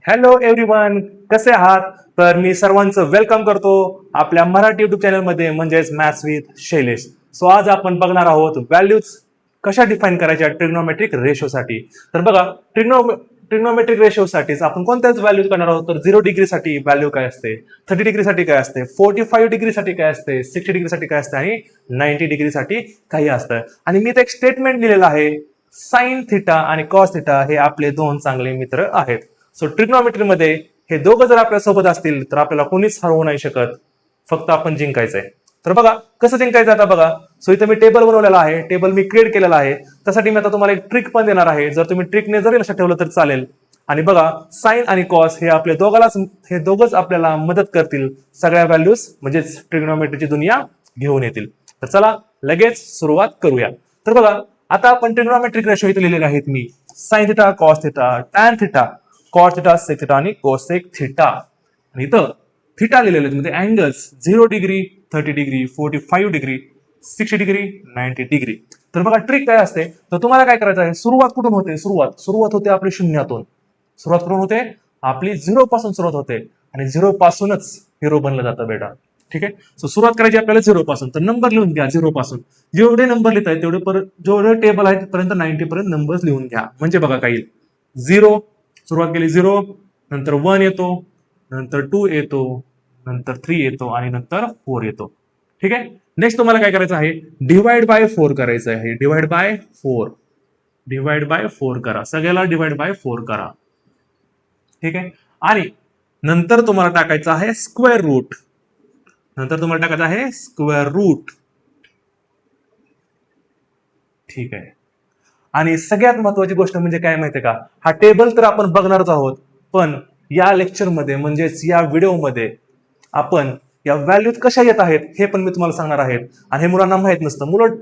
Hello everyone, कसे आहात? तर मी सर्वांचं वेलकम करतो आपल्या मराठी युट्यूब चॅनलमध्ये म्हणजेच मॅथ्स विथ शैलेश. सो आज आपण बघणार आहोत व्हॅल्यूज कशा डिफाईन करायच्या ट्रिग्नोमेट्रिक रेशोसाठी. तर बघा, ट्रिग्नोमेट्रिक रेशोसाठीच आपण कोणत्याच व्हॅल्यूज करणार आहोत. तर 0 डिग्रीसाठी व्हॅल्यू काय असते, 30 डिग्रीसाठी काय असते, 45 डिग्रीसाठी काय असते, 60 डिग्रीसाठी काय असते आणि 90 डिग्रीसाठी काही असतं. आणि मी एक स्टेटमेंट लिहिलेलं आहे, साइन थिटा आणि कॉस थिटा हे आपले दोन चांगले मित्र आहेत. सो ट्रिग्नोमेट्री मध्ये हे दोघं जर आपल्या सोबत असतील तर आपल्याला कोणीच हरवू नाही शकत, फक्त आपण जिंकायचंय. तर बघा कसं जिंकायचं आता बघा. सो इथं मी टेबल बनवलेला आहे, टेबल मी क्रिएट केलेला आहे. त्यासाठी मी आता तुम्हाला एक ट्रिक पण देणार आहे. जर तुम्ही ट्रिकने जरी लक्षात ठेवलं तर चालेल. आणि बघा, साइन आणि कॉस हे आपले हे दोघंच आपल्याला मदत करतील सगळ्या व्हॅल्यूज म्हणजेच ट्रिग्नोमेट्रीची दुनिया घेऊन येतील. तर चला लगेच सुरुवात करूया. तर बघा, आता आपण ट्रिग्नोमेट्रिक रेशो इथे लिहिलेले आहेत मी, sine theta, cos theta, tan theta, cos theta, sec theta आणि कोसेक थिटा. आणि इथं थिटा लिहिलेले आहेत म्हणजे angles 0 degree, 30 degree, 45 degree, 60 degree, 90 degree. तर बघा ट्रिक काय असते, तर तुम्हाला काय करायचं आहे, सुरुवात कुठून होते, सुरुवात होते आपली शून्यातून. सुरुवात कुठून होते, आपली 0 पासून सुरुवात होते आणि 0 पासूनच हिरो बनलं जातं बेटा. ठीक आहे. सो सुरुवात करायची आपल्याला 0 पासून. तर नंबर लिहून घ्या 0 पासून. जेवढे नंबर लिहित आहेत तेवढे जेवढे टेबल आहे तिथपर्यंत 90 पर्यंत नंबर्स लिहून घ्या. म्हणजे बघा काय येईल, 0 सुरुवात केली 0, नंतर 1 येतो, नंतर 2 येतो, नंतर 3 येतो आणि नंतर 4 येतो. ठीक आहे. नेक्स्ट तुम्हाला काय करायचं आहे, डिवाइड बाय 4 करायचं आहे. डिवाइड बाय 4 करा, सगळ्याला डिवाइड बाय 4 करा. ठीक आहे. आणि नंतर तुम्हाला टाकायचं आहे स्क्वेअर रूट. ठीक आहे. आणि सगळ्यात महत्वाची गोष्ट म्हणजे काय माहितीये का, हा टेबल तर आपण बघणारच आहोत, पण या लेक्चरमध्ये म्हणजेच या व्हिडिओमध्ये आपण या व्हॅल्यूज कशा येत आहेत हे पण मी तुम्हाला सांगणार आहे. आणि हे मुलांना माहित नसतं. मुलं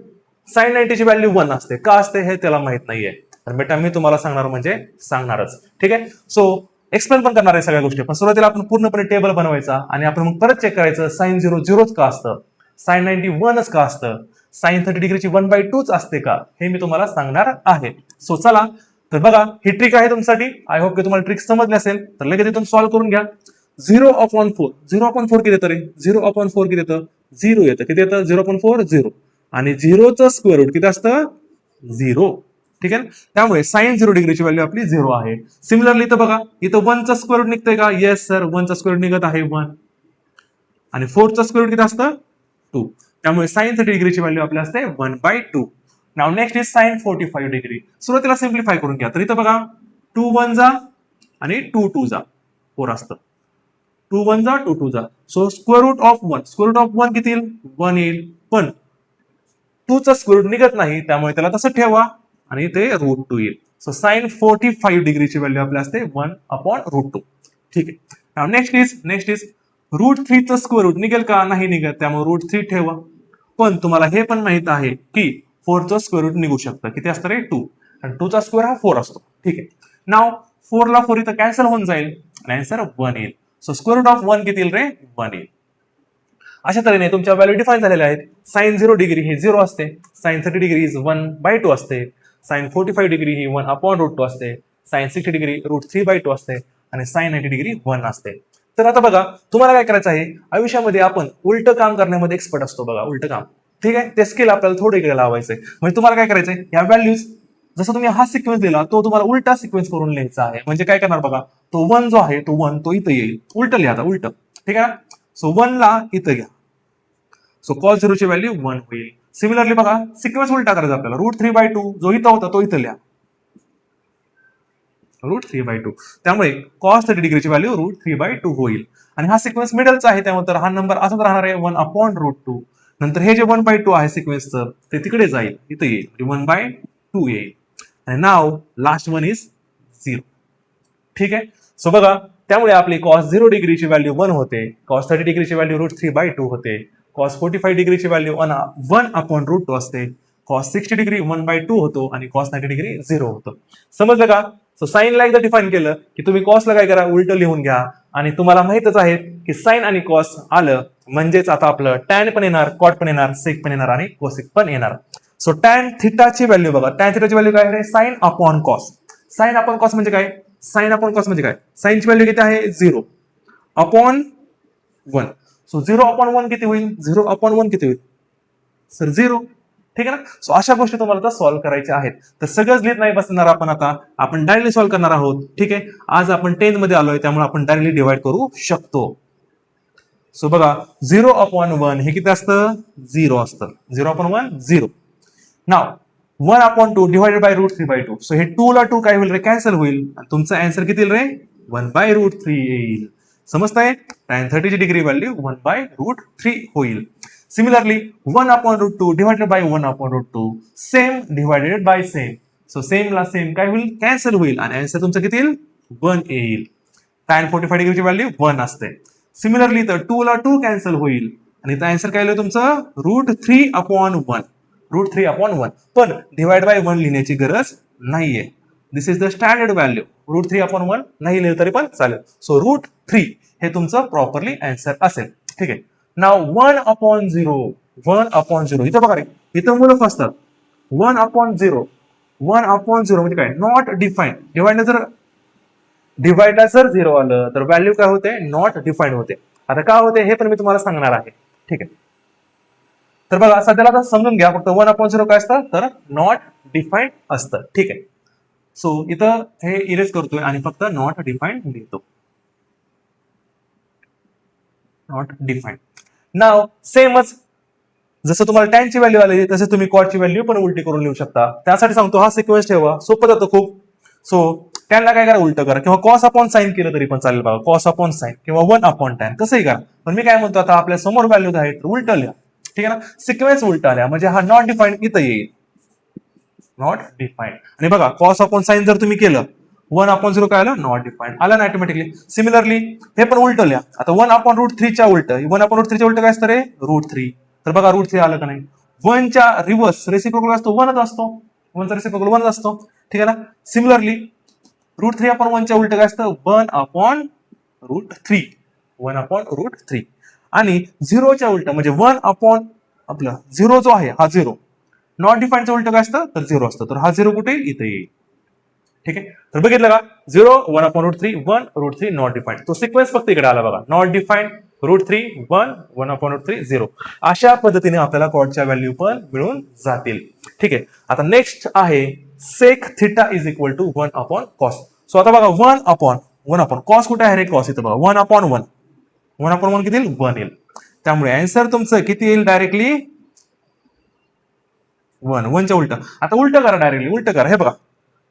साइन 90 ची व्हॅल्यू 1 असते, का असते हे त्याला माहित नाहीये. तर बेटा मी तुम्हाला सांगणार म्हणजे सांगणारच. ठीक आहे. सो एक्सप्लेन पण करणार आहे सगळ्या गोष्टी. पण सुरुवातीला आपण पूर्णपणे टेबल बनवायचा आणि आपण मग परत चेक करायचं, साइन 0 0च का असतं, साइन 90 1च का असतं, साइन 30 डिग्रीची 1/2च असते का, हे मी तुम्हाला सांगणार आहे. सो चला, तर बघा ही ट्रिक आहे तुमच्यासाठी. आय होप की तुम्हाला ट्रिक समजली असेल. तर लगेच इथून सॉल्व्ह करून घ्या. 0/4 किती येतं रे, 0/4 किती येतं, 0 येतं. किती येतं, 0/4 0. आणि 0चं स्क्वेअर रूट किती असतं, 0. ठीक आहे. त्यामुळे साइन 0 डिग्रीची व्हॅल्यू आपली 0 आहे. सिमिलरली इथं बघा, इथं 1चं स्क्वेअर रूट निघतंय का, येस सर 1चं स्क्वेअर रूट निघत आहे 1. आणि 4चं स्क्वेअर रूट किती असतं, 2. त्यामुळे साइन 30 डिग्रीची व्हॅल्यू आपली असते 1/2. नाव नेक्स्ट इज साइन 45 डिग्री. सुरुवातीला सिम्प्लिफाय करून घ्या. तर इथं बघा, 2 1 जा आणि 2 2 जा 4 असतं. 2 1 जा 2 2 जा. So square root of 1, square root of 1 किती येईल, 1 येईल. पण 2 चा स्क्वेअर रूट निघत नाही, त्यामुळे त्याला तसं ठेवा आणि ते √2 येईल. सो साइन 45 डिग्रीची व्हॅल्यू आपली असते 1/√2. ठीक आहे. नेक्स्ट इज √3 चं स्क्वेअर रूट निघेल का, नाही निघत, त्यामुळे √3 ठेवा. पण तुम्हाला हे पण माहित आहे की 4 चं स्क्वेअर रूट निघू शकतं. किती असतं रे, 2. आणि 2 चा स्क्वेअर हा 4 असतो. ठीक आहे. नाव 4 ला 4 इथं कॅन्सल होऊन जाईल आणि आन्सर 1 येईल. सो स्क्वेअर रूट ऑफ 1 किती येईल रे, 1 येईल. अशा तऱ्हेने तुमच्या व्हॅल्यू डिफाईन झालेल्या आहेत. साइन 0 डिग्री ही 0 असते, साइन 30 डिग्री 1/2 असते, साइन 45 डिग्री ही 1/√2 असते, साइन 60 डिग्री √3/2 असते आणि साइन 90 डिग्री 1 असते. तर आता बघा, तुम्हाला काय करायचं आहे, आयुष्यामध्ये आपण उलट काम करण्यामध्ये एक्सपर्ट असतो बघा, उलट काम. ठीक आहे. ते स्किल आपल्याला थोडं इकडे लावायचंय. म्हणजे तुम्हाला काय करायचंय, या व्हॅल्यूज जसं तुम्ही हा सिक्वेन्स दिला तो तुम्हाला उलटा सिक्वेन्स करून लिहायचा आहे. म्हणजे काय करणार बघा, तो 1 जो आहे तो 1 तो इथं येईल, उलट लिहा आता, उलट. ठीक आहे ना. सो 1 ला इथं घ्या. सो कॉस 0 ची व्हॅल्यू 1 होईल. सिमिलरली बघा, सिक्वेन्स उलटा करायचा आपल्याला, √3/2 जो इथं होता तो इथं लिहा, √3/2. त्यामुळे कॉस 30 डिग्रीची व्हॅल्यू √3/2 होईल. आणि हा सिक्वेन्स मिडलचा आहे, त्यामुळे तर हा नंबर असाच राहणार आहे 1/√2. नंतर हे जे 1/2 आहे सिक्वेन्सचं ते तिकडे जाईल, इथं येईल, 1/2 येईल. आणि नाव लास्ट वन इज 0. ठीक आहे. सो बघा, त्यामुळे आपली कॉस 0 डिग्रीची व्हॅल्यू 1 होते, कॉस 30 डिग्रीची व्हॅल्यू √3/2 होते, कॉस 45 डिग्रीची व्हॅल्यू 1/√2 असते, कॉस 60 डिग्री 1/2 होतो आणि कॉस 90 डिग्री 0 होतो. समजलं का. सो साईनला एकदा डिफाईन केलं की तुम्ही कॉसला काय करा, उलट लिहून घ्या. आणि तुम्हाला माहितच आहे की साइन आणि कॉस आलं म्हणजेच आता आपलं टॅन पण येणार, कॉट पण येणार, सेक पण येणार आणि कोसेक पण येणार. सो टॅन थिटाची व्हॅल्यू बघा, टॅन थिटाची व्हॅल्यू काय आहे, sine upon cos. Sine upon cos म्हणजे काय, साइन अपॉन कॉस म्हणजे काय, साइनची व्हॅल्यू किती आहे 0 अपॉन 1. सो 0 अपॉन 1 किती होईल, 0 अपॉन 1 किती होईल सर 0. ठीक आहे ना. सो अशा गोष्टी तुम्हाला आता सॉल्व्ह करायच्या आहेत. तर सगळंच लिहित नाही बसणार आपण, आता आपण डायरेक्टली सॉल्व्ह करणार आहोत. ठीक आहे, आज आपण 10 मध्ये आलोय त्यामुळे आपण डायरेक्टली डिवाइड करू शकतो. सो बघा 0 अपॉन 1 हे किती असतं 0 असतं, 0 upon 1 0. Now 1 upon 2 divided by root 3 by 2. So हे 2 ला 2 काय होईल रे, कॅन्सल होईल आणि तुमचा आन्सर किती येईल रे 1 बाय रूट 3 येईल. समजताय, tan 30 ची डिग्री व्हॅल्यू 1 बाय रूट 3 होईल. Similarly 1 upon root 2 divided by 1 upon root 2, same divided by same. So same ला सेम काय होईल कॅन्सल होईल आणि आन्सर तुमचं किती येईल 1 येईल. tan 45 डिग्रीची व्हॅल्यू 1 असते. सिमिलरली तर 2 ला 2 कॅन्सल होईल आणि इथं आन्सर काय येईल तुमचं रूट 3 अपॉन 1, रूट 3 अपॉन 1. पण डिवाइड बाय 1 लिहिण्याची गरज नाहीये. This is the standard value. Root 3 upon 1 नाही लिहिलं तरी पण चालेल. सो रूट 3 हे तुमचं प्रॉपरली आन्सर असेल. ठीक आहे. नाव 1 अपॉन 0, 1 अपॉन 0 इथं बघा रे, इथं मुलं फसतात. 1 अपॉन 0, 1 अपॉन 0 म्हणजे काय नॉट डिफाईन्ड. डिवाइडला जर 0 आलं तर व्हॅल्यू काय होते नॉट डिफाईन्ड होते. आता काय होते हे पण मी तुम्हाला सांगणार आहे. ठीक आहे. तर बघा सध्याला आता समजून घ्या फक्त 1 अपॉन 0 काय असतं तर नॉट डिफाईन्ड असतं. ठीक आहे. सो इथं हे इरेज करतोय आणि फक्त नॉट डिफाईन्ड लिहितो. Not defined. नाव सेमच जसं तुम्हाला tan ची व्हॅल्यू आली तसे तुम्ही cot ची व्हॅल्यू पण उलटी करून लिहू शकता. त्यासाठी सांगतो हा सिक्वेन्स ठेवा, सोपं जातं खूप. सो tan ला काय करा उलट करा किंवा cos अपॉन साइन केलं तरी पण चालेल बघा, cos अपॉन साइन किंवा 1 अपॉन tan कसंही करा. पण मी काय म्हणतो आता आपल्या समोर व्हॅल्यू आहेत उलट लिहा. ठीक आहे ना, सिक्वेन्स उलटा लिहा म्हणजे हा नॉट डिफाईन्ड इथं येईल, नॉट डिफाईन्ड. आणि बघा cos अपॉन साइन जर तुम्ही केलं 1 अपॉन 0 काय आलं नॉट डिफाईन्ड आलं ना ऑटोमॅटिकली. सिमिलरली हे पण उलट लिहा. आता 1 अपॉन रूट 3 च्या उलट, 1 अपॉन रूट 3 च्या उलट काय असतं रे रूट 3. तर बघा रूट 3 आलं का नाही. 1 च्या रिव्हर्स रेसिप्रोकल असतो 1च असतो, 1 चा रेसिप्रोकल 1 असतो. ठीक आहे ना. सिमिलरली रूट 3 अपॉन 1 च्या उलट काय असतं 1 अपॉन रूट 3, 1 अपॉन रूट 3. आणि 0 च्या उलट म्हणजे 1 अपॉन आपला 0 जो आहे हा 0, नॉट डिफाईन्डचं उलट काय असतं तर 0 असतं. तर हा 0 कुठे येईल इथे येईल. ठीक आहे. तर बघितलं का 0 1 upon root 3 1 root 3 not defined. तो सिक्वेन्स फक्त इकडे आला बघा, not defined root 3 1 1 upon root 3 0. अशा पद्धतीने आपल्याला कॉटच्या व्हॅल्यू पण मिळून जातील. ठीक आहे. आता नेक्स्ट आहे sec theta is equal to 1 upon cos. So आता बघा 1 अपॉन कॉस कुठे आहे रे, कॉस इथं बघा 1 अपॉन 1, 1 अपॉन 1 किती येईल 1 येईल. त्यामुळे आन्सर तुमचं किती येईल डायरेक्टली 1, 1 च्या उलट. आता उलट करा डायरेक्टली, उलट करा. हे बघा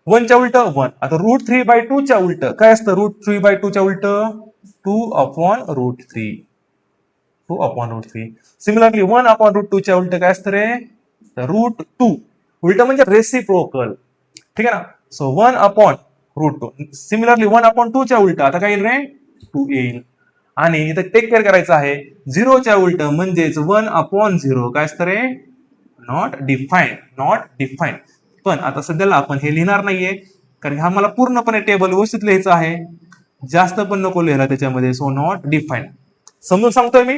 1 च्या उलट 1. आता रूट 3 बाय 2 च्या उलट काय असतं, रूट 3 बाय 2 च्या उलट 2 upon root 3, 2 upon root 3. Similarly 1 upon root 2 च्या उलट काय असतं रे रूट 2, उलट म्हणजे रेसिप्रोकल. ठीक आहे ना. So 1 upon root 2. Similarly 1 upon 2 च्या उलट आता काय येईल रे 2 येईल. आणि इथं टेक केअर करायचं आहे 0 च्या उलट म्हणजेच 1 अपॉन 0 काय असतं रे नॉट डिफाईन्ड, नॉट डिफाईन्ड. पण आता सध्याला आपण हे लिहिणार नाहीये कारण हा मला पूर्णपणे टेबल व्यवस्थित लिहायचं आहे, जास्त पण नको लिहायला त्याच्यामध्ये. सो नॉट डिफाईन्ड समजून सांगतोय मी,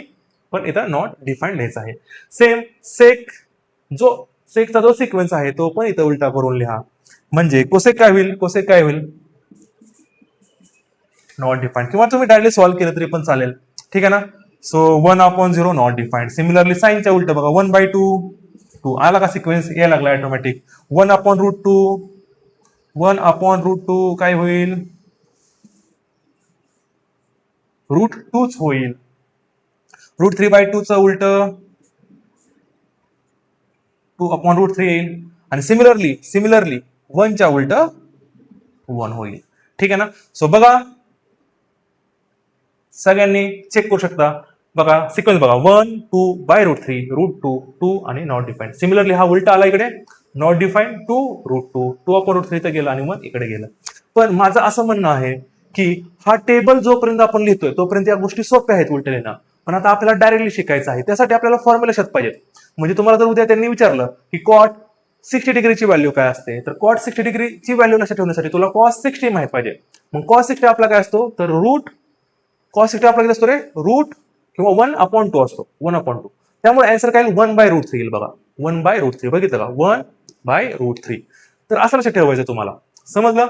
पण इथं नॉट डिफाईन्ड लिहायचं आहे. सेम सेकचा जो सिक्वेन्स आहे तो पण इथं उलटा करून लिहा. म्हणजे कोसेक काय होईल नॉट डिफाईन्ड, किंवा तुम्ही डायरेक्टली सॉल्व्ह केलं तरी पण चालेल. ठीक आहे ना. So 1 upon 0 not defined. Similarly साइनच्या उलट बघा 1 बाय 2 2 आला का सिक्वेन्स यायला लागला automatic. 1 upon root 2, 1 upon root 2 काय होईल रूट 2च होईल. रूट 3 बाय 2 चं उलट 2 अपॉन रूट 3 येईल. आणि सिमिलरली 1 च्या उलट 1 होईल. ठीक आहे ना. सो बघा सगळ्यांनी चेक करू शकता. बघा सिक्वेन्स बघा 1 2 बाय रूट 3 रूट 2 2 आणि नॉट डिफाईन्ड. सिमिलरली हा उलटा आला इकडे not defined 2 root 2 2 upon root 3 इथं गेला आणि मग इकडे गेलं. पण माझं असं म्हणणं आहे की हा टेबल जोपर्यंत आपण लिहितोय तोपर्यंत या गोष्टी सोप्या आहेत उलट लिहिणं. पण आता आपल्याला डायरेक्टली शिकायचं आहे, त्यासाठी आपल्याला फॉर्म्युला शोध पाहिजे. म्हणजे तुम्हाला जर उद्या त्यांनी विचारलं की कॉट 60 डिग्रीची व्हॅल्यू काय असते, तर कॉट 60 डिग्रीची व्हॅल्यू लक्षात ठेवण्यासाठी तुला कॉस 60 माहित पाहिजे. मग कॉस 60 आपला काय असतो तर रूट कॉस 60 आपला किती असतो रे रूट किंवा 1 अपॉन 2 असतो, 1 अपॉन 2. त्यामुळे आन्सर काय 1 बाय रूट 3 येईल बघा, 1 बाय रूट 3 बघितलं का 1 बाय रूट 3. तर असं लक्षात ठेवायचं तुम्हाला, समजलं.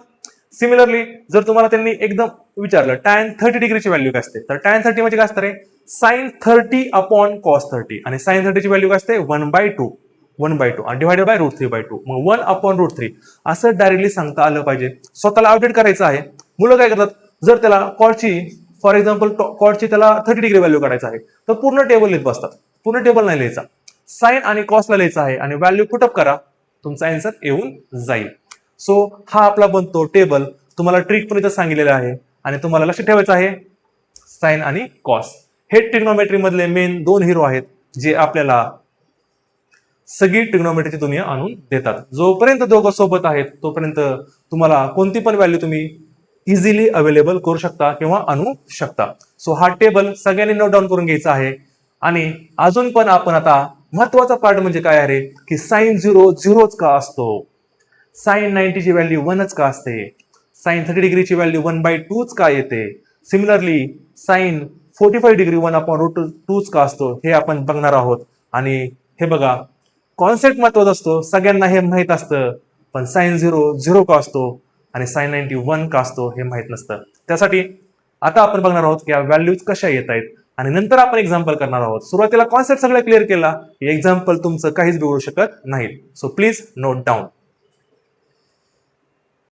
सिमिलरली जर तुम्हाला त्यांनी एकदम विचारलं tan 30 डिग्रीची व्हॅल्यू काय असते, तर tan 30 म्हणजे काय असतं रे, sin 30 अपॉन cos 30, आणि sin 30 ची व्हॅल्यू काय असते 1/2 आणि डिवायडेड बाय √3/2, मग 1/√3 असं डायरेक्टली सांगता आलं पाहिजे. स्वतःला अपडेट करायचं आहे. मुलं काय करतात, जर त्याला कॉटची फॉर एक्झाम्पल कॉटची त्याला 30 डिग्री व्हॅल्यू काढायचं आहे तर पूर्ण टेबल लिहित बसतात. पूर्ण टेबल नाही लिहायचा, साइन आणि कॉसला लिहायचं आहे आणि व्हॅल्यू पुटअप करा, तुमचा आन्सर येऊन जाईल. सो हा आपला बनतो टेबल. तुम्हाला ट्रिक पण इथं सांगितलेलं आहे आणि तुम्हाला लक्षात ठेवायचं आहे साइन आणि कॉस हे ट्रिग्नोमेट्री मधले मेन दोन हिरो आहेत जे आपल्याला सगळी ट्रिग्नोमेट्रीची दुनिया आणून देतात. जोपर्यंत दोघं सोबत आहेत तोपर्यंत तुम्हाला कोणती पण व्हॅल्यू तुम्ही इझिली अवेलेबल करू शकता किंवा आणू शकता. सो हा टेबल सगळ्यांनी नोट डाऊन करून घ्यायचा आहे. आणि अजून पण आपण आता महत्वाचा पार्ट म्हणजे काय आहे की साइन 0 0च का असतो, साइन 90 ची व्हॅल्यू 1च का असते, साइन 30 डिग्रीची व्हॅल्यू 1/2च का येते, सिमिलरली साइन 45 डिग्री 1/√2च का असतो हे आपण बघणार आहोत. आणि हे बघा, कॉन्सेप्ट महत्वाचा असतो, सगळ्यांना हे माहित असतं, पण साइन 0 0 का असतो आणि साइन 90 1 का असतो हे माहित नसतं. त्यासाठी आता आपण बघणार आहोत की व्हॅल्यूज कशा येत आहेत आणि नंतर आपण एक्झाम्पल करणार आहोत. सुरुवातीला कॉन्सेप्ट सगळं क्लिअर केला, एक्झाम्पल तुमचं काहीच बिघडू शकत नाही. So please note down.